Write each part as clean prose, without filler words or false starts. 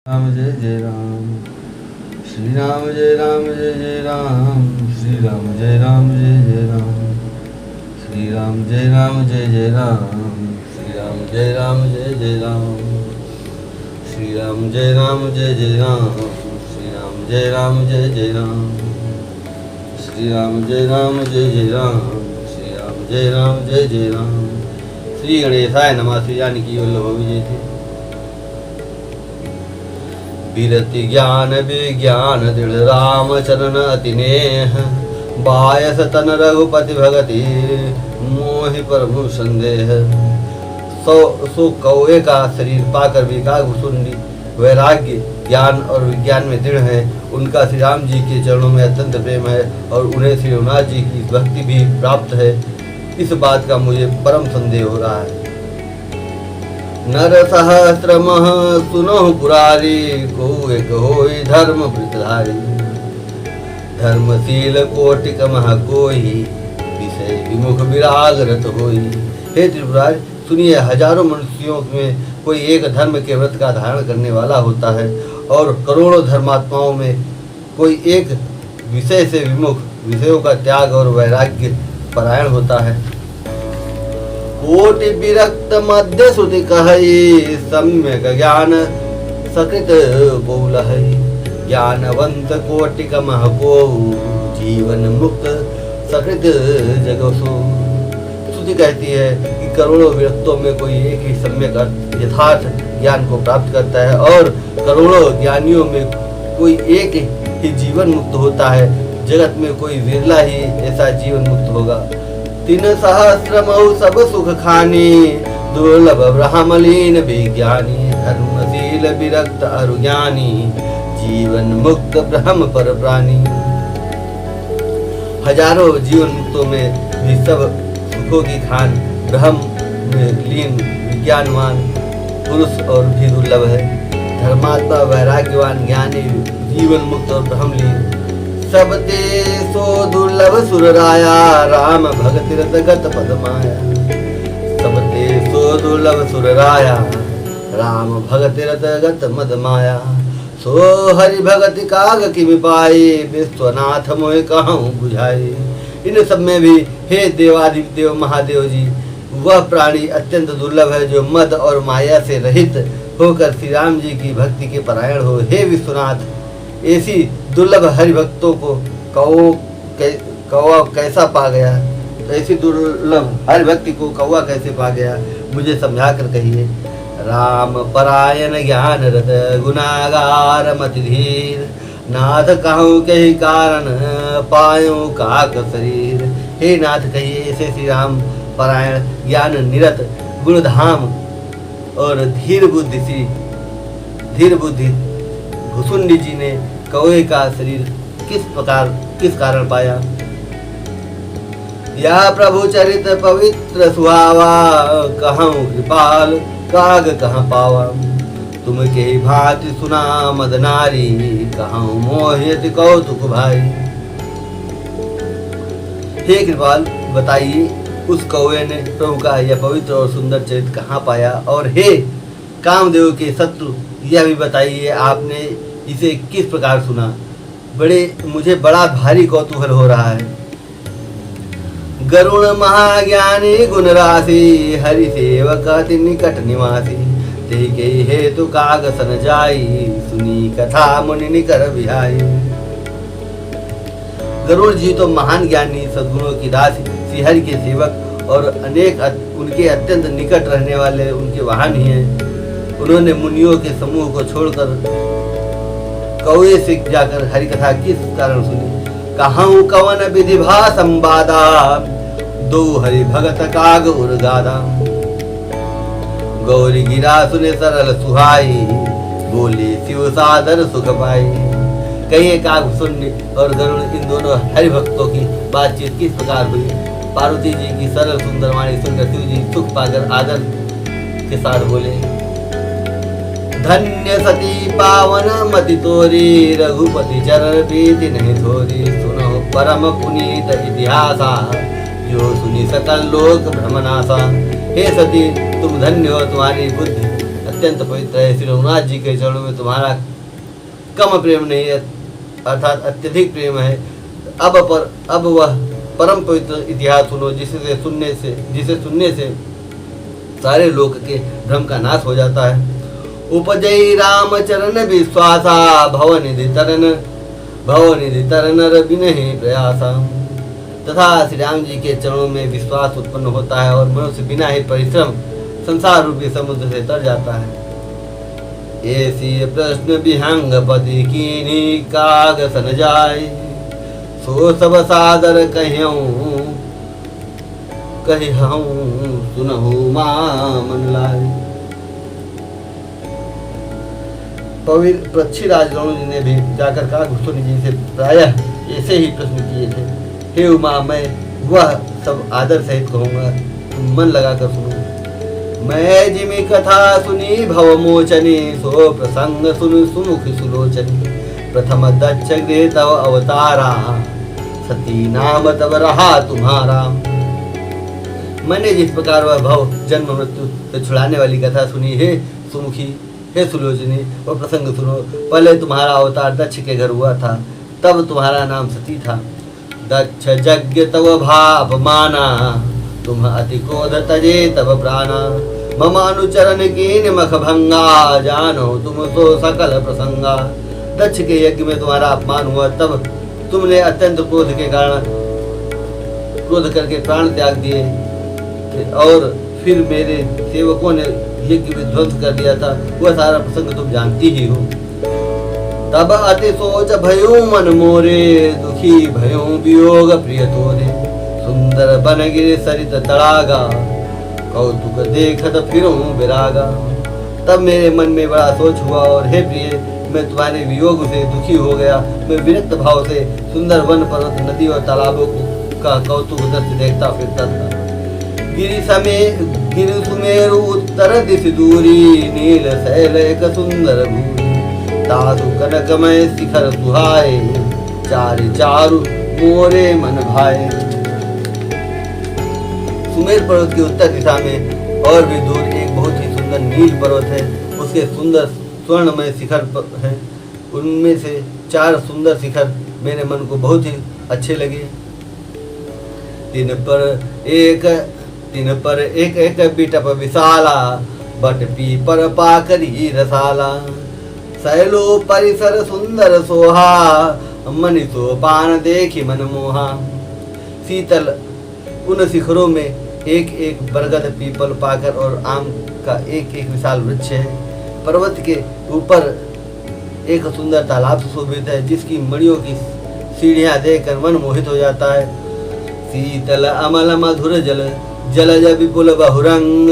राम जय जय राम, श्री राम जय राम जय जय राम, श्री राम जय राम जय जय राम, श्री राम जय राम जय जय राम, श्री राम जय राम जय जय राम, श्री राम जय राम जय जय राम, श्री राम जय राम जय जय राम, श्री राम जय राम जय जय राम, श्री राम जय राम जय जय राम। श्री गणेशाय नमः। श्री जानकी वल्लभ विजय थे। विरति ज्ञान विज्ञान दृढ़ राम चरण अति नेह, बायस तन रघुपति भगति मोहि प्रभु संदेह। सो कौए का शरीर पाकर भी कागभूषुंडी वैराग्य ज्ञान और विज्ञान में दृढ़ है। उनका श्री राम जी के चरणों में अत्यंत प्रेम है और उन्हें श्री रघुनाथ जी की भक्ति भी प्राप्त है। इस बात का मुझे परम संदेह हो रहा है। नर सहस्रमः सुनहु पुरारी, को एक होई धर्म वृतधारी। धर्मशील कोटिक मह कोई, विषय विमुख विराग रत होई। हे त्रिपुरारी, सुनिए, हजारों मनुष्यों में कोई एक धर्म के व्रत का धारण करने वाला होता है और करोड़ों धर्मात्माओं में कोई एक विषय से विमुख, विषयों का त्याग और वैराग्य परायण होता है। कोटि विरक्त मध्य श्रुति कहई, सम्यक ज्ञान सकृत बहुलहई। ज्ञानवंत कोटि कमह को, जीवन मुक्त सकृत जगसो। श्रुति कहती है कि करोड़ों विरक्तों में कोई एक ही सम्यक अर्थ यथार्थ ज्ञान को प्राप्त करता है और करोड़ों ज्ञानियों में कोई एक ही जीवन मुक्त होता है। जगत में कोई विरला ही ऐसा जीवन मुक्त होगा। तीन सहस्र मऊ सब सुख खानी, दुर्लभ ब्रह्मलीन विज्ञानी। धर्मशील विरक्त अरुज्ञानी, जीवन मुक्त ब्रह्म पर प्राणी। हजारों जीवन मुक्तों में भी सब सुखों की खान ब्रह्म में लीन विज्ञानवान पुरुष और भी दुर्लभ है। धर्मात्मा वैराग्यवान ज्ञानी जीवन मुक्त और ब्रह्मलीन। सब ते सो दुर्लभ सुर राया, राम भगति रत गत पद माया। सब ते सो दुर्लभ सुर राया, राम भगति रत गत मद माया। सो हरि भगति काग किमि पाई, विश्वनाथ मोहि कहूँ बुझाई। इन सब में भी हे देवादिदेव महादेव जी, वह प्राणी अत्यंत दुर्लभ है जो मद और माया से रहित होकर श्री राम जी की भक्ति के परायण हो। हे विश्वनाथ, ऐसी दुर्लभ हरि भक्तों को कौवा कैसा पा गया? ऐसी दुर्लभ हरि भक्ति को कौवा कैसे पा गया? मुझे समझा कर कहिए। राम परायण ज्ञान रत गुनागार मति धीर, नाथ कहूँ कही कारण पायो काक शरीर। हे नाथ, कहिए ऐसे श्री राम परायण ज्ञान निरत गुणधाम और धीर बुद्धि भुसुंडी जी ने कौए का शरीर किस कारण पाया? या प्रभु चरित पवित्र सुहावा, कहूँ कृपाल काग कहाँ पावा। तुम के भांति सुना मद नारी, कहूँ मोहित कौतुक भाई। हे कृपाल, बताइए उस कौए ने प्रभु का यह पवित्र और सुंदर चरित्र कहाँ पाया? और हे कामदेव के शत्रु, यह भी बताइए आपने इसे किस प्रकार सुना? मुझे बड़ा भारी कौतूहल हो रहा है। गरुण महाज्ञानी गुण राशि, हरि सेवक अति निकट निवासी। तेहि के हेतु काग सन जाई, सुनी कथा मुनि निकर बिहाई। गरुड़ जी तो महान ज्ञानी सद्गुणों की दासी, श्री हरि के सेवक और अनेक उनके अत्यंत निकट रहने वाले उनके वाहन ही हैं। उन्होंने मुनियों के समूह को छोड़कर कौए से जाकर हरि कथा किस कारण सुनी? कहूँ कवन विधि भा संवादा, दो हरि भगत काग उर्गादा। गौरी गिरा सुने सरल सुहाई, बोले शिव सादर सुख पाई। कहिए काग सुनने और गरुड़, इन दोनों हरि भक्तों की बातचीत किस प्रकार हुई? पार्वती जी की सरल सुंदर वाणी सुनकर शिव जी सुख पाकर आदर के साथ बोले। धन्य सती पावन मति तोरी, रघुपति चरण प्रीति नहीं थोरी। सुनो परम पुनीत इतिहासा, जो सुनी सकल लोक भ्रमनासा। हे सती, तुम धन्य हो, तुम्हारी बुद्धि अत्यंत पवित्र है। श्री रघुनाथ जी के चरणों में तुम्हारा कम प्रेम नहीं है, अर्थात अत्यधिक प्रेम है। अब वह परम पवित्र इतिहास सुनो, जिसे सुनने से सारे लोक के भ्रम का नाश हो जाता है। उपजय राम चरण विश्वासा, भवनिधि तरन रविनहि प्रयासा। तथा श्री राम जी के चरणों में विश्वास उत्पन्न होता है और मनुष्य बिना ही परिश्रम संसार रूपी समुद्र से तर जाता है। ऐसी प्रश्न विहंगपति कीनी काग सन जाय, सो सब सादर कहूँ सुनहु मां मन लाय। पवित्र पृथ्वीराज रणु जी ने भी जाकर कागभूषण जी से प्रायः ऐसे ही प्रश्न किए थे। हे उमा, मैं वह सब आदर सहित कहूँगा, तुम मन लगाकर सुनो। मैं जिमि कथा सुनी भव मोचनी, सो प्रसंग सुन सुमुखी सुलोचनी। प्रथम दक्ष गृह तव अवतारा, सती नाम तब रहा तुम्हारा। मैंने जिस प्रकार वह भव जन्म मृत्यु से छुड़ाने वाली कथा सुनी, हे सुमुखी, हे सुलोचनी, और प्रसंग सुनो। पहले तुम्हारा अवतार दक्ष के घर हुआ था, तब तुम्हारा नाम सती था। दक्ष यज्ञ तव भापमाना, तुम अति क्रोध तजे तब प्राणा। मम अनुचरण कीन मख भंगा, जानो तुम तो सकल प्रसंगा। दक्ष के यज्ञ में तुम्हारा अपमान हुआ, तब तुमने अत्यंत क्रोध के कारण क्रोध करके प्राण त्याग दिए, और फिर मेरे सेवकों ने यज्ञ विध्वंस कर दिया था। वह सारा प्रसंग तुम जानती ही हो। तब अति सोच भयो मन मोरे, दुखी भयो वियोग प्रिय तोरे। सुंदर बनगिरि सरित तड़ागा, कौतुक देखत फिरूं विरागा। तब मेरे मन में बड़ा सोच हुआ, और हे प्रिय, मैं तुम्हारे वियोग से दुखी हो गया। मैं विरक्त भाव से सुंदर वन पर्वत नदी और तालाबों का कौतुक दृश्य देखता फिरता था। गिरि सुमेरु उत्तर दिश दूरी, नील शैल एक सुंदर भूरी। तासु कनकमय शिखर सुहाए, चारि चारु मोरे मन भाए। सुमेर पर्वत की उत्तर दिशा में और भी दूर एक बहुत ही सुंदर नील पर्वत है। उसके सुंदर स्वर्णमय शिखर है। उनमें से 4 सुंदर शिखर मेरे मन को बहुत ही अच्छे लगे। तीन पर एक एक बिटप विशाला, बट पीपर पाकरी रसाला। शैलो परिसर सुंदर सोहा, मनि सोपान देखी मन मोहा। शीतल उन शिखरों में एक एक बरगद, पीपल, पाकर और आम का एक एक विशाल वृक्ष है। पर्वत के ऊपर एक सुंदर तालाब सुशोभित है, जिसकी मणियों की सीढ़ियां देखकर मन मोहित हो जाता है। शीतल अमल मधुर जल, जलज विपुल बहुरंग।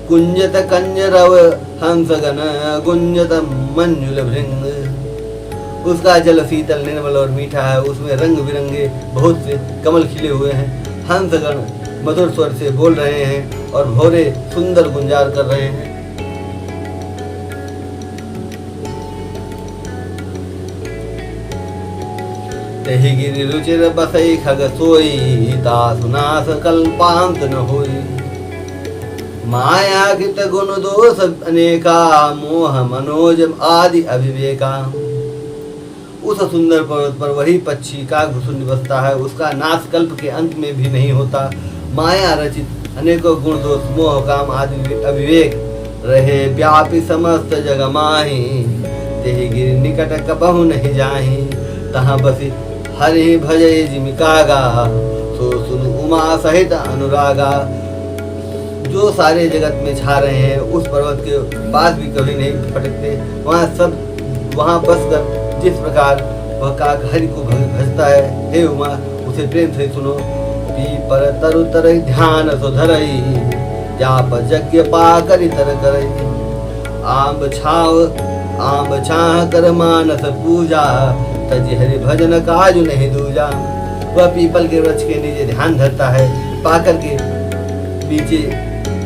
कुंजत कंजरव हंसगन, गुंजत मंजुल भृंग। उसका जल शीतल, निर्मल और मीठा है। उसमें रंग बिरंगे बहुत से कमल खिले हुए हैं। हंसगण मधुर स्वर से बोल रहे हैं और भौरे सुंदर गुंजार कर रहे हैं। तेहि गिरि रुचिर बसई खग सोई, तासु नास कल्पांत न होई। माया कृत गुण दोष अनेका, मोह मनोज आदि अविवेका। उस सुंदर पर्वत पर वही पक्षी कागभूषण बसता है। उसका नाश कल्प के अंत में भी नहीं होता। माया रचित अनेकों गुण दोष, मोह, काम आदि अविवेक रहे व्यापी समस्त जग माही। तेहि गिरि निकट कबहु नहीं जाही, तहाँ बसी हरि भजय जिमिकागा। सो सुन उमा सहित अनुरागा। जो सारे जगत में छा रहे हैं, उस पर्वत के पास भी कभी नहीं फटकते। वहाँ बसकर जिस प्रकार वह काग हरि को भजता है, हे उमा, उसे प्रेम से सुनो। पीपर तरु तरई ध्यान सुधरई, जाप यज्ञ पाकर तर करई। आंब छाह कर मानस पूजा, तजी हरि भजन काजु नहीं दूजा। वह पीपल के वृक्ष के नीचे ध्यान धरता है, पाकर के नीचे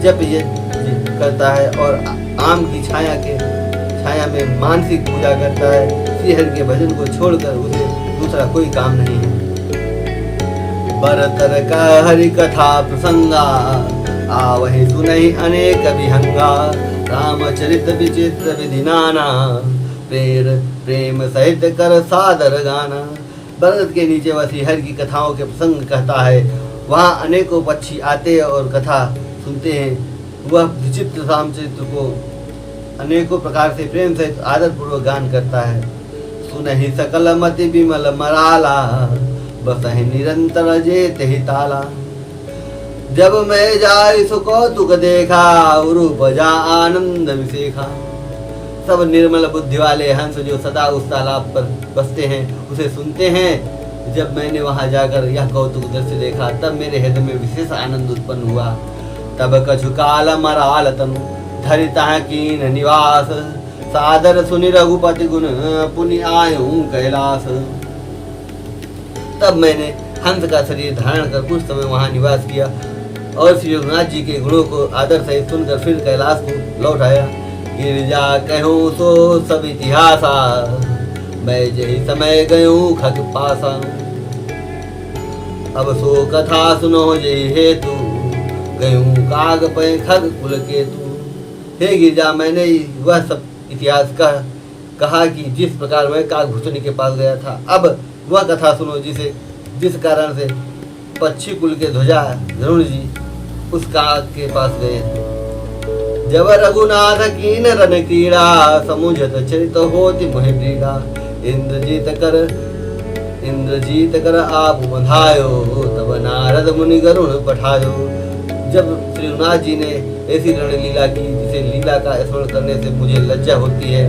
जप यज्ञ करता है और आम की छाया में मानसिक पूजा करता है। श्री हरि के भजन को छोड़कर उसे दूसरा कोई काम नहीं है। बरतर का हरि कथा प्रसंगा, आवहि सुनहि अनेक विहंगा। रामचरित विचित्र विधि नाना, प्रेम सहित कर सादर गाना। बरगद के नीचे वह श्रीहरि की कथाओं के प्रसंग कहता है। वहाँ अनेकों पक्षी आते और कथा सुनते हैं। वह विचित्र रामचरित्र को अनेकों प्रकार से प्रेम सहित आदर पूर्वक गान करता है। सुनहि सकल मति विमल मराला, बसहि निरंतर जेत ही ताला। जब मैं जाय सो कौतुक देखा, रूप जा आनंद विशेखा। सब निर्मल बुद्धि वाले हंस जो सदा उस तालाब पर बसते हैं उसे सुनते हैं। जब मैंने वहां जाकर यह कौतुक दृश्य देखा तब मेरे हृदय में विशेष आनंद उत्पन्न हुआ। तब कछु काल मराल तनु, धरिता कीन निवास। सादर सुनि रघुपति गुण, पुनि आयूं कैलास। तब मैंने हंस का शरीर धारण कर कुछ समय वहां निवास किया और श्री रघुनाथ जी के गुणों को आदर सहित सुनकर फिर कैलाश को लौट आया। गिरजा कहूँ सो सब इतिहासा, मैं जही समय गयूं खग पासा। अब सो कथा सुनो जही हेतु, गयूं काग पे खग कुल केतु। हे गिरजा, मैंने वह सब इतिहास कहा कि जिस प्रकार मैं काकभूषणी के पास गया था। अब वह कथा सुनो जिस कारण से पक्षी कुल के ध्वजा गरुड़ जी उस काग के पास गए थे। जब रघुनाथ कीन रन क्रीड़ा, समुझत चरित होति मोहि प्रीड़ा। इंद्रजीत कर आप बंधायो, तब नारद मुनि गरुण पठायो। जब श्री रघुनाथ जी ने ऐसी रणलीला की जिसे लीला का स्मरण करने से मुझे लज्जा होती है,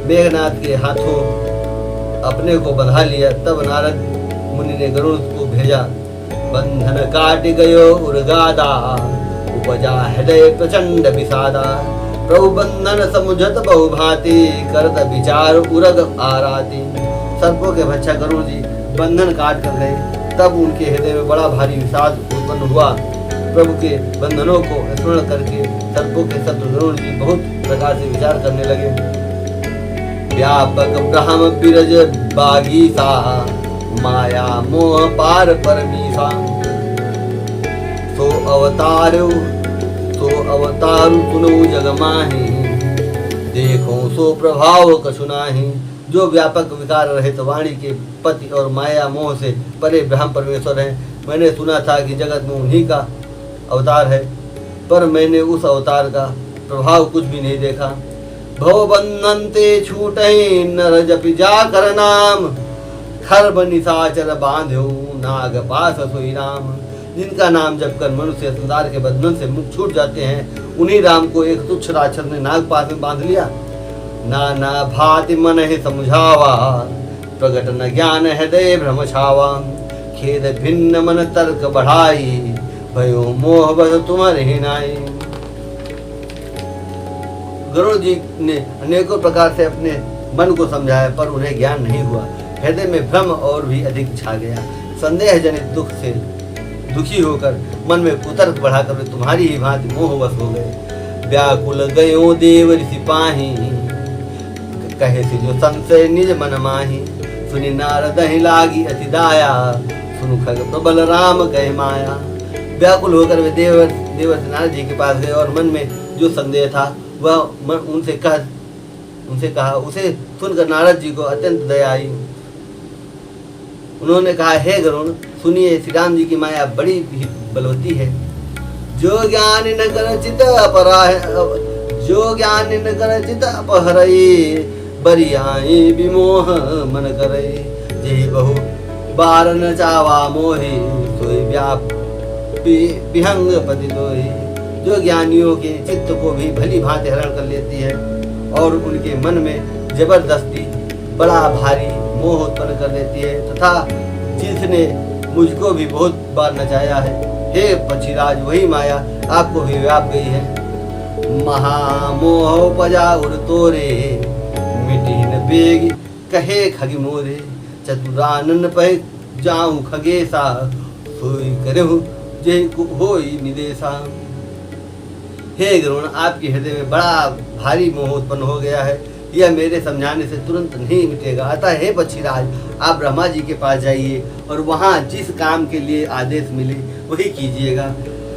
मेघनाथ के हाथों अपने को बंधा लिया, तब नारद मुनि ने गरुड़ को भेजा। बंधन काट गयो उर्गादा, उपजा हृदय प्रचंड विषादा। प्रभु बंधन समुझत बहुभांति, करत विचार उरग आराती। सर्पों के भक्षा गरुड़ जी बंधन काट कर गए। तब उनके हृदय में बड़ा भारी विषाद उत्पन्न हुआ। प्रभु के बंधनों को स्मरण करके सर्पों के शत्रु गरुड़ जी बहुत प्रकार से विचार करने लगे। व्यापक ब्रह्म बिरज बागीसा, माया मोह पार परमीसा। सो अवतारू सुनो जग माही, देखो सो प्रभाव कछु नाही। जो व्यापक विकार रहित वाणी के पति और माया मोह से परे ब्रह्म परमेश्वर हैं। मैंने सुना था कि जगत में उन्हीं का अवतार है, पर मैंने उस अवतार का प्रभाव कुछ भी नहीं देखा। भव बंधन ते छूटहि, नर जपि जाकर नाम। खर्ब निशाचर बांध्यो, नाग पास सोई राम। जिनका नाम जप कर मनुष्य संसार के बंधन से मुक्त छूट जाते हैं, उन्हीं राम को एक तुच्छ राक्षस ने नाग पास में बांध लिया। नाना भांति मन ही समझावा, प्रगट न ज्ञान हृदय भ्रम छावा। खेद भिन्न मन तर्क बढ़ाई, भयो मोह बस तुम्हारे ही नाई। गरुड़ जी ने अनेकों प्रकार से अपने मन को समझाया, पर उन्हें ज्ञान नहीं हुआ। हृदय में भ्रम और भी अधिक छा गया। संदेह जनित दुख से दुखी होकर मन में कुतर्क बढ़ाकर वे तुम्हारी ही भांति मोहवश हो गए। व्याकुल गयो देव ऋषि पाही, कहे से जो संशय निज मन माही। सुनि नारद ही लागी अति दाया, सुनु खग प्रबल राम कहे माया। व्याकुल होकर वे देवर्षि नारद जी के पास गए और मन में जो संदेह था वह उनसे कहा। उसे सुनकर नारद जी को अत्यंत दया आई। उन्होंने कहा, हे गरुड़, सुनिए, श्री राम जी की माया बड़ी ही बलवती है। जो ज्ञान न कर चित अपहरई, बरियाई विमोह मन करई। जेहि बहु बार न चावा मोहि, सोई व्यापी विहंग पति दोहि। जो ज्ञानियों के चित्त को भी भली भांति हरण कर लेती है और उनके मन में जबरदस्ती बड़ा भारी मोह उत्पन्न कर देती है, तथा जिसने मुझको भी बहुत बार नचाया है। हे पक्षीराज, वही माया आपको भी व्याप गई है। महामोह पजा उर तोरे, मिटी न बेग कहे खगी मोरे। चतुरानन पह जाऊं खगेसा, सोई करहु जे होई निदेशा। हे गरुण, आपके हृदय में बड़ा भारी मोह उत्पन्न हो गया है। यह मेरे समझाने से तुरंत नहीं मिटेगा। अतः हे पक्षीराज, आप ब्रह्मा जी के पास जाइए और वहाँ जिस काम के लिए आदेश मिले वही कीजिएगा।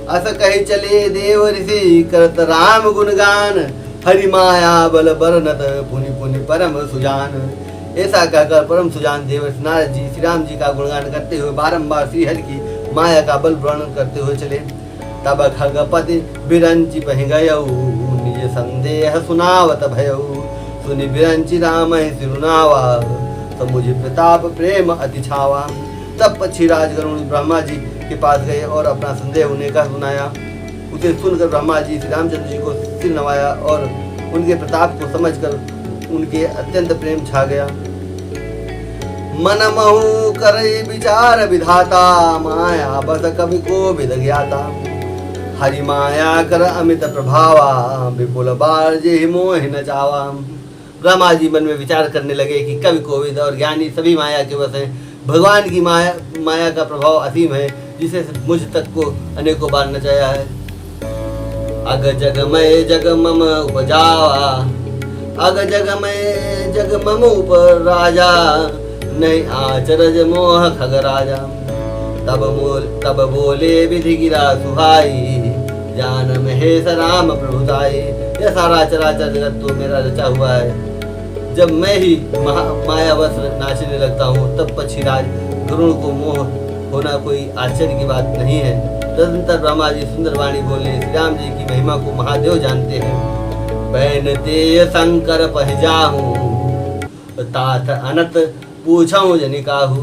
अस कही चले देव ऋषि करत राम गुणगान, हरि माया बल बरनत पुनि पुनि परम सुजान। ऐसा कहकर परम सुजान देवर्षि नारद जी श्री राम जी का गुणगान करते हुए बारंबार श्री हरि की माया का बल वर्णन करते हुए चले। तब खगपति बिरंचि पहि गयऊ, निज संदेह सुनावत भयऊ। सुनि बिरंचि राम सिरुनावा, समुझ प्रताप प्रेम अति छावा। तब पक्षीराज गरुड़ ब्रह्मा जी के पास गए और अपना संदेह उन्हें कह सुनाया। उसे सुनकर ब्रह्मा जी श्री रामचंद्र जी को सिर नवाया और उनके प्रताप को समझकर उनके अत्यंत प्रेम छा गया। मन महु करई विचार विधाता, माया बस कवि को विद ज्ञाता। हरि माया कर अमित प्रभावा, विपुल बारजे मोहि न चावा। ब्रह्मा जी मन में विचार करने लगे कि कवि कोविद और ज्ञानी सभी माया के वश हैं। भगवान की माया का प्रभाव असीम है, जिसे मुझ तक को अनेकों बार नचाया है। अग जगमय जग मम उपजावा, अग जगमय जग मम उपर राजा। नहीं आचरज मोह खग राजा, तब बोले विधि गिरा सुहाई। जान महेश राम प्रभुताई, यह सारा चराचर जगत तो मेरा रचा हुआ है। जब मैं ही मायावश नाचने लगता हूँ, तब पक्षीराज गरुड़ को मोह होना कोई आश्चर्य की बात नहीं है। तदनंतर ब्रह्मा जी सुंदर वाणी बोले, श्री राम जी की महिमा को महादेव जानते हैं। बैन ते शंकर पहजाहू, तात अनत पूछऊं जनिकाहू।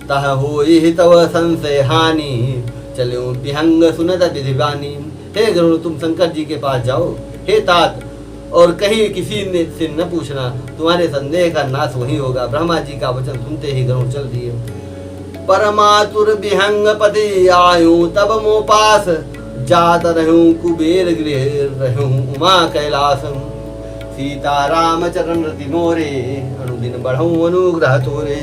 तह होई तव संशय हानि, चलो विहंग सुनत विधिवानी। हे गरुड़, तुम शंकर जी के पास जाओ। हे तात, और कहीं किसी ने से न पूछना, तुम्हारे संदेह का नाश वही होगा। ब्रह्मा जी का वचन सुनते ही गरुड़ चल दिए। परमातुर विहंग पति आयु, तब मो पास जात रहूं कुबेर गृह रहूं उमा कैलास। सीता राम चरण रति मोरे, अनुदिन बढ़ऊं अनुग्रह तोरे।